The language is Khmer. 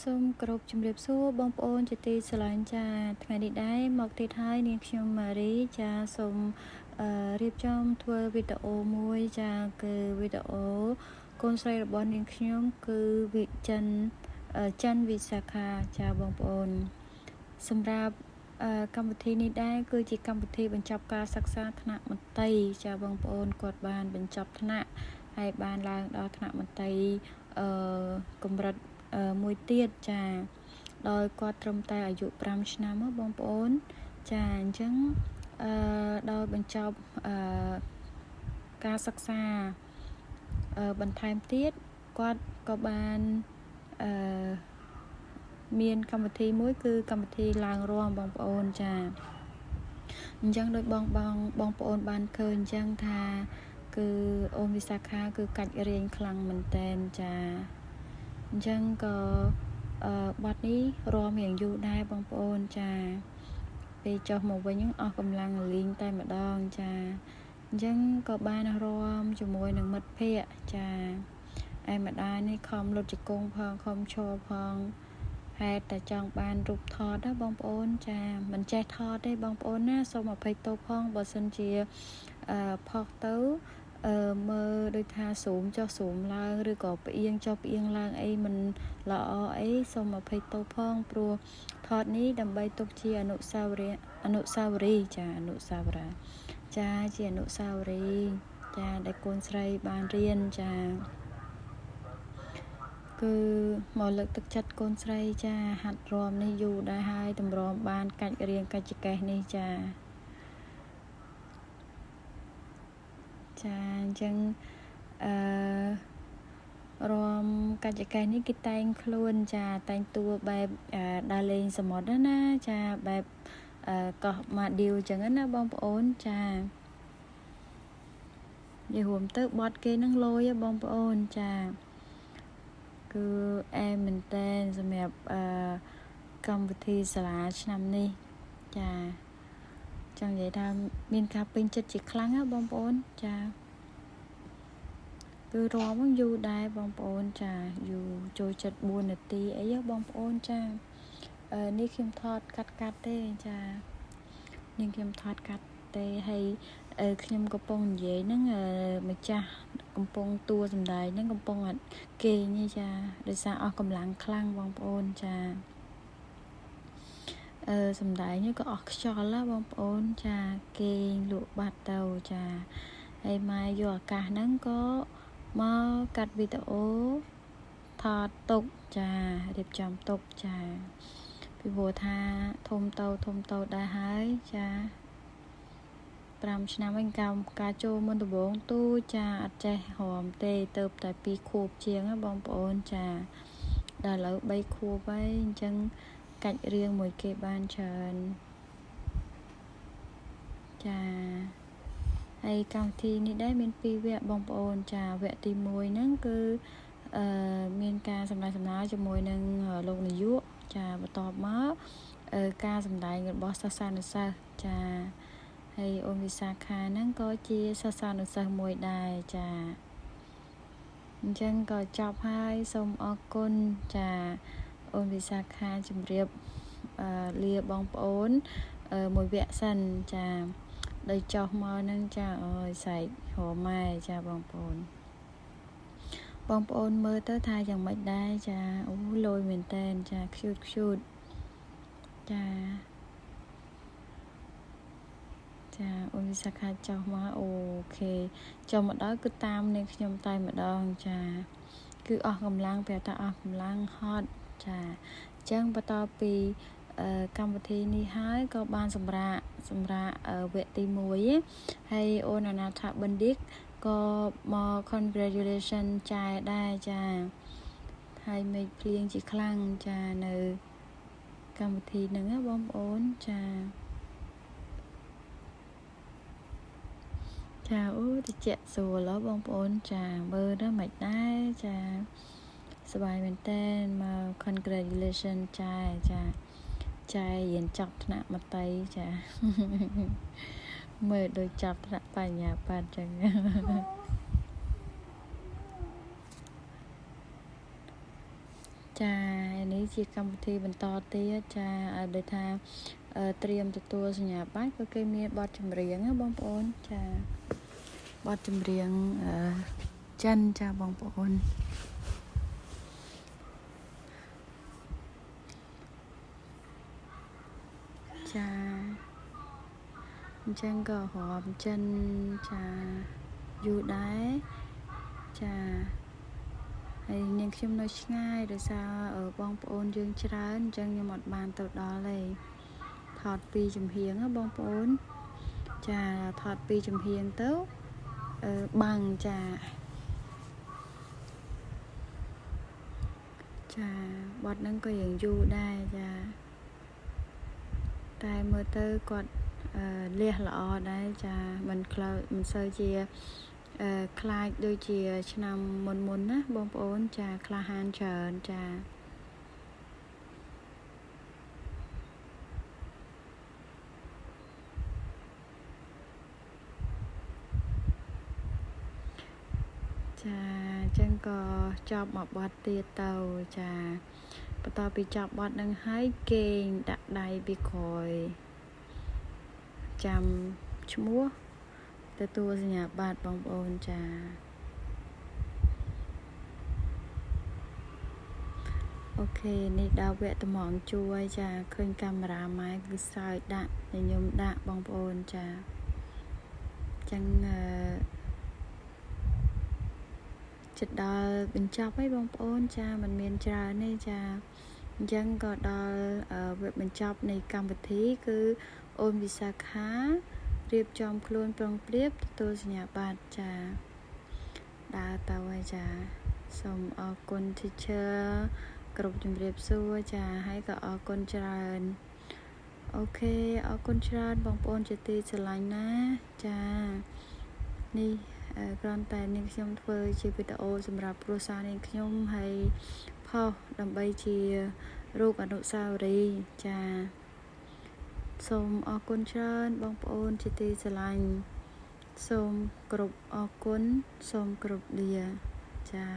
សូមគោរពជំរាបសួរបងប្អូនជាទីស្រឡាញ់ចាថ្ងៃនេះដែរមកទៀតហើយនាងខ្ញុំម៉ារីចាសូមរៀបចំធ្វើវីដេអូមួយចាគឺវីដេអូកូនស្រីរបស់នាងខ្ញុំគឺវិចិនច័ន្ទវិសាខាចាបងប្អូនសម្រាប់កម្មវិធីនេះដែរគឺជាកម្មវិធីបញ្ចប់ការសិក្សាថ្នាក់មត្តេយ្យចាបងប្អូនគាត់បានបញ្ចប់ថ្នាក់ហើយបានឡើងដល់ថ្នាក់មត្តេយ្យកម្រិតមួយទៀតចាដោយគាត់ត្រឹមតែអាយុ5ឆ្នាំបងប្អូនចាអញ្ចឹងដោយបញ្ចប់ការសិក្សាបន្ថែមទៀតគាត់ក៏បានមានកម្មវិធីមួយគឺកម្មវិធីឡើងរាំបងប្អូនចាអញ្ចឹងដោយបងប្អូនបានឃើញអញ្ចឹងថាគឺអូនវិសាខាគឺកាច់រៀងខ្លាំងមែនតែនចាអញ្ចឹងក៏បាត់នេះរាំរៀងយូរដែរបងប្អូនចាពេលចុះមកវិញអស់កម្លាំងលេងតែម្ដងចាអញ្ចឹងក៏បានរាំជាមួយនឹងមិត្តភ័ក្តិចាឯម្ដាយនេះខំលុតជង្គង់ផងខំឈរផងហេតុតែចង់បានរូបថតណាបងប្អូនចាមិនចេះថតទេបងប្អូនណាសូមអភ័យទោសផងបើសិនជាផុសទៅមើលដូចថាស៊ូមចុះស៊ូមឡើងឬក៏ផ្អៀងចុះផ្អៀងឡើងអីមិនល្អអីសូមអភ័យទោសផងព្រោះថតនេះដើម្បីទុកជាអនុស្សាវរីយ៍ចាអនុស្សាវរីយ៍ចាជាអនុស្សាវរីយ៍ចាដែលកូនស្រីបានរៀនចាគឺមកលើកទឹកចិត្តកូនស្រីចាហាត់រាំនេះយូរដែរហើយតម្រាំបានកាច់រៀងកាច់ចកេះនេះចាចាអញ្ចឹងរាំកាច់ចកេះនេះគេតែងខ្លួនចាតែងតួបែបដើរលេងសមុទ្រណាចាបែបកោះម៉ាឌីវអញ្ចឹងណាបងប្អូនចានិយាយរួមទៅបត់គេនឹងលយបងប្អូនចាគឺអែមែនតែនសម្រាប់កម្មវិធីសាលាឆ្នាំនេះចាចង់និយាយថាមានការពេញចិត្តជាខ្លាំងណាបងប្អូនចាគឺរាំយូរដែរបងប្អូនចាយូរចូលចិត្ត4នាទីអីបងប្អូនចានេះខ្ញុំថតកាត់ទេចានេះខ្ញុំថតកាត់ទេហើយខ្ញុំកំពុងនិយាយហ្នឹងម្ចាស់កំពុងតួសម្ដែងហ្នឹងកំពុងអត់គេងនេះចាដោយសារអស់កម្លាំងខ្លាំងបងប្អូនចាសម្ដែងនេះក៏អស់ខ្យល់ណាបងប្អូនចាគេងលក់បាត់ទៅចាហើយម៉ែយកឱកាសហ្នឹងក៏មកកាត់វីដេអូថតទុកចារៀបចំទុកចាពីព្រោះថាធំតូដែរហើយចា5ឆ្នាំវិញការចូលមុនដំបូងទូចាអត់ចេះរំទេទៅតែ2ខួបជាងបងប្អូនចាដល់ឥឡូវ3ខួបហើយអញ្ចឹងកាច់រៀងមួយគេបានច្រើនចាហើយកម្មវិធីនេះដែរមាន2វគ្គបងប្អូនចាវគ្គទី1ហ្នឹងគឺមានការសម្ដែងជាមួយនឹងលោកនាយកចាបន្ទាប់មកការសម្ដែងរបស់សិស្សានុសិស្សចាហើយអូនវិសាខាហ្នឹងក៏ជាសិស្សានុសិស្សមួយដែរចាអញ្ចឹងក៏ចប់ហើយសូមអរគុណចាអូនវិសាខាជម្រាបលាបងប្អូនមួយវគ្គសិនចាដោយចុះមកហ្នឹងចាអើយសែករម៉ែចាបងប្អូនមើលទៅថាយ៉ាងម៉េចដែរចាអូលយមែនតែនចាខ្ជូតចាអូនវិសាខាចុះមកអូខេចុះមកដល់គឺតាមនាងខ្ញុំតែម្ដងចាគឺអស់កម្លាំងប្រាប់ថាអស់កម្លាំងហត់ចាអញ្ចឹងបន្តពីកម្មវិធីនេះហើយក៏បានសម្រាប់វគ្គទី1ហើយអូនអនាថាបណ្ឌិតក៏មក congratulation ចែដែរចាហើយមេឃភ្លៀងជាខ្លាំងចានៅកម្មវិធីហ្នឹងបងប្អូនចាអូតិចស្រួលបងប្អូនចាមើលទៅមិនដែរចាសប្បាយមែនតើមក congratulation ចារៀនចប់ថ្នាក់មត្តេយ្យចាមើលដូចចាប់ថ្នាក់បញ្ញាបត្រចឹង ចានេះជាកម្មវិធីបន្តទៀតចាដោយថាត្រៀមទទួលសញ្ញាបត្រក៏គេមានបទចម្រៀងណាបងប្អូនចាបទចម្រៀងចិនចាបងប្អូនចាអញ្ចឹងក៏រាប់ចិនចាយូរដែរចាហើយនាងខ្ញុំនៅឆ្ងាយដោយសារបងប្អូនយើងច្រើនអញ្ចឹងខ្ញុំអត់បានទៅដល់ទេថតពីចំហៀងណាបងប្អូនចាថតពីចំហៀងទៅបាំងចាបទហ្នឹងក៏រៀងយូរដែរចាតែមើលទៅគាត់លះល្អដែរចាមិនសូវជាខ្លាចដូចជាឆ្នាំមុនណាបងប្អូនចាក្លាហានច្រើនចាអញ្ចឹងក៏ចប់មកបទទៀតទៅចាបន្ទាប់ពីចប់បទនឹងហើយគេងដាក់ដៃពីក្រោយចាំឈ្មោះទទួលសញ្ញាបត្របងប្អូនចាអូខេនេះដល់វគ្គតម្រង់ជួរចាឃើញកាមេរ៉ាម៉ែគឺសើចដាក់ខ្ញុំដាក់បងប្អូនចាអញ្ចឹងចិត្តដល់បញ្ចប់ហើយបងប្អូនចាមិនមានច្រើនទេចាអញ្ចឹងក៏ដល់វគ្គបញ្ចប់នៃកម្មវិធីគឺអូនវិសាខារៀបចំខ្លួនប្រុងប្រៀបទទួលសញ្ញាបត្រចាដើរទៅហើយចាសូមអរគុណ teacher គ្រប់ជំរាបសួរចាហើយក៏អរគុណច្រើនអូខេអរគុណច្រើនបងប្អូនជាទីស្រឡាញ់ណាចានេះគ្រាន់តែនាងខ្ញុំធ្វើជាវីដេអូសម្រាប់គ្រួសារនាងខ្ញុំហើយផុសដើម្បីជារូបអនុស្សាវរីយ៍ចាសូមអរគុណច្រើនបងប្អូនជាទីស្រឡាញ់សូមគ្រប់អរគុណសូមគ្រប់លាចា